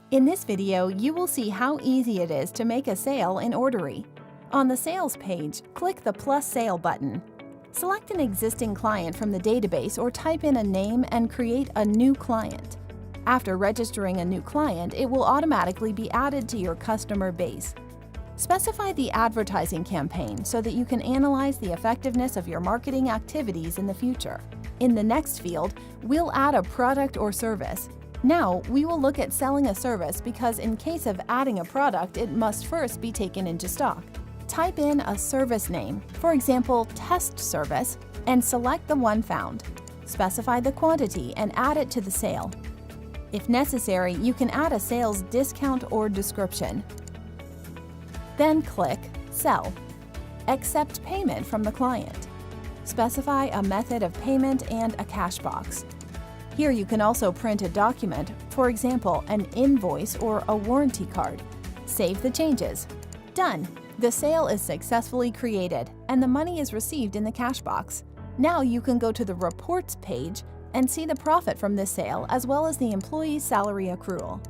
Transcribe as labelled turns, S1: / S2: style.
S1: In this video, you will see how easy it is to make a sale in Orderry. On the Sales page, click the Plus Sale button. Select an existing client from the database or type in a name and create a new client. After registering a new client, it will automatically be added to your customer base. Specify the advertising campaign so that you can analyze the effectiveness of your marketing activities in the future. In the next field, we'll add a product or service. Now, we will look at selling a service because in case of adding a product, it must first be taken into stock. Type in a service name, for example, test service, and select the one found. Specify the quantity and add it to the sale. If necessary, you can add a sales discount or description. Then click Sell. Accept payment from the client. Specify a method of payment and a cash box. Here you can also print a document, for example, an invoice or a warranty card. Save the changes. Done! The sale is successfully created and the money is received in the cash box. Now you can go to the Reports page and see the profit from this sale as well as the employee's salary accrual.